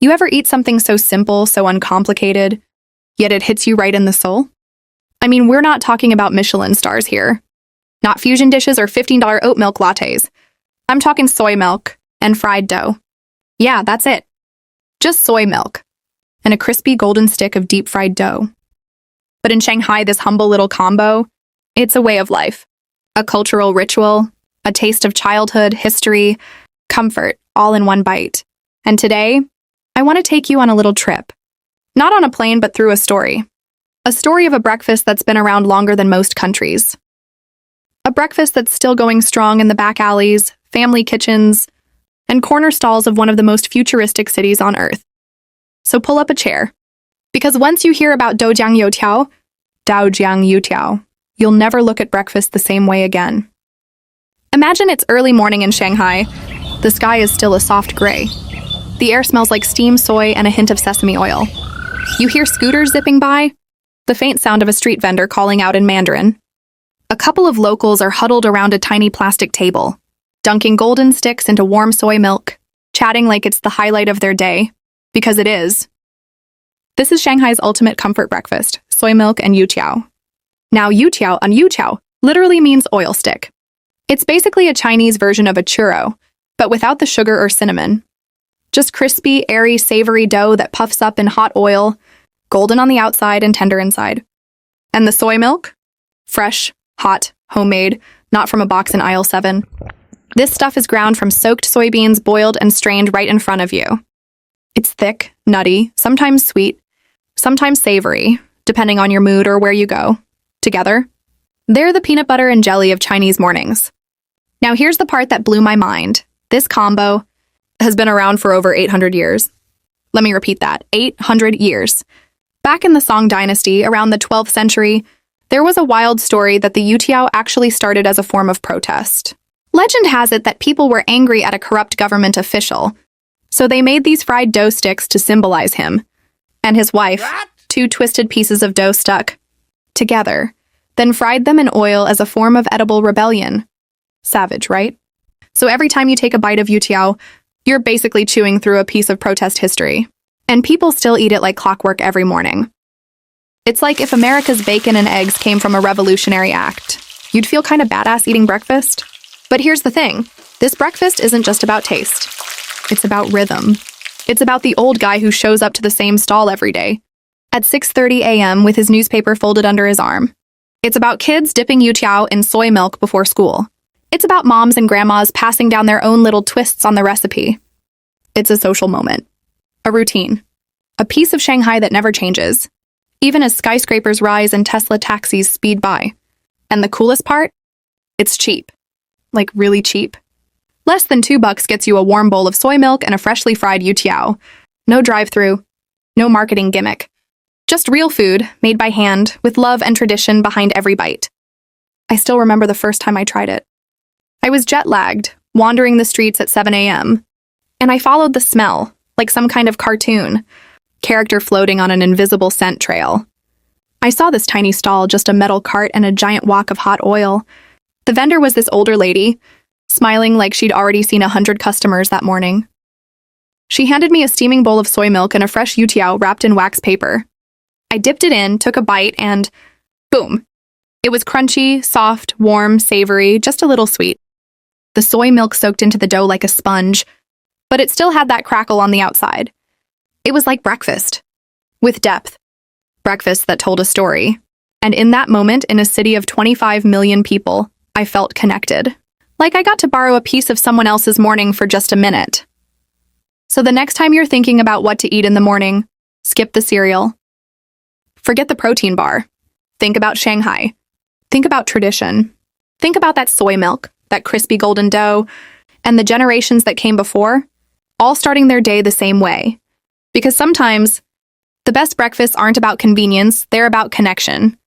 You ever eat something so simple, so uncomplicated, yet it hits you right in the soul? I mean, we're not talking about Michelin stars here. Not fusion dishes or $15 oat milk lattes. I'm talking soy milk and fried dough. Yeah, that's it. Just soy milk and a crispy golden stick of deep-fried dough. But in Shanghai, this humble little combo, it's a way of life, a cultural ritual, a taste of childhood, history, comfort, all in one bite. And today, I want to take you on a little trip. Not on a plane, but through a story. A story of a breakfast that's been around longer than most countries. A breakfast that's still going strong in the back alleys, family kitchens, and corner stalls of one of the most futuristic cities on Earth. So pull up a chair. Because once you hear about Dou Jiang You Tiao, Dou Jiang You Tiao, you'll never look at breakfast the same way again. Imagine it's early morning in Shanghai. The sky is still a soft gray. The air smells like steamed soy and a hint of sesame oil. You hear scooters zipping by, the faint sound of a street vendor calling out in Mandarin. A couple of locals are huddled around a tiny plastic table, dunking golden sticks into warm soy milk, chatting like it's the highlight of their day, because it is. This is Shanghai's ultimate comfort breakfast, soy milk and Youtiao. Now Youtiao literally means oil stick. It's basically a Chinese version of a churro, but without the sugar or cinnamon. Just crispy, airy, savory dough that puffs up in hot oil, golden on the outside and tender inside. And the soy milk? Fresh, hot, homemade, not from a box in aisle 7. This stuff is ground from soaked soybeans, boiled and strained right in front of you. It's thick, nutty, sometimes sweet, sometimes savory, depending on your mood or where you go. Together, they're the peanut butter and jelly of Chinese mornings. Now here's the part that blew my mind. This combo has been around for over 800 years. Let me repeat that, 800 years. Back in the Song Dynasty, around the 12th century, there was a wild story that the Youtiao actually started as a form of protest. Legend has it that people were angry at a corrupt government official, so they made these fried dough sticks to symbolize him and his wife, 2 twisted pieces of dough stuck together, then fried them in oil as a form of edible rebellion. Savage, right? So every time you take a bite of Youtiao, you're basically chewing through a piece of protest history. And people still eat it like clockwork every morning. It's like if America's bacon and eggs came from a revolutionary act. You'd feel kind of badass eating breakfast. But here's the thing. This breakfast isn't just about taste. It's about rhythm. It's about the old guy who shows up to the same stall every day, at 6:30 a.m. with his newspaper folded under his arm. It's about kids dipping Youtiao in soy milk before school. It's about moms and grandmas passing down their own little twists on the recipe. It's a social moment. A routine. A piece of Shanghai that never changes, even as skyscrapers rise and Tesla taxis speed by. And the coolest part? It's cheap. Like really cheap. Less than $2 gets you a warm bowl of soy milk and a freshly fried Youtiao. No drive-through. No marketing gimmick. Just real food, made by hand, with love and tradition behind every bite. I still remember the first time I tried it. I was jet-lagged, wandering the streets at 7 a.m., and I followed the smell, like some kind of cartoon, character floating on an invisible scent trail. I saw this tiny stall, just a metal cart and a giant wok of hot oil. The vendor was this older lady, smiling like she'd already seen 100 customers that morning. She handed me a steaming bowl of soy milk and a fresh Youtiao wrapped in wax paper. I dipped it in, took a bite, and boom. It was crunchy, soft, warm, savory, just a little sweet. The soy milk soaked into the dough like a sponge, but it still had that crackle on the outside. It was like breakfast, with depth. Breakfast that told a story. And in that moment, in a city of 25 million people, I felt connected. Like I got to borrow a piece of someone else's morning for just a minute. So the next time you're thinking about what to eat in the morning, skip the cereal. Forget the protein bar. Think about Shanghai. Think about tradition. Think about that soy milk, that crispy golden dough, and the generations that came before, all starting their day the same way. Because sometimes, the best breakfasts aren't about convenience, they're about connection.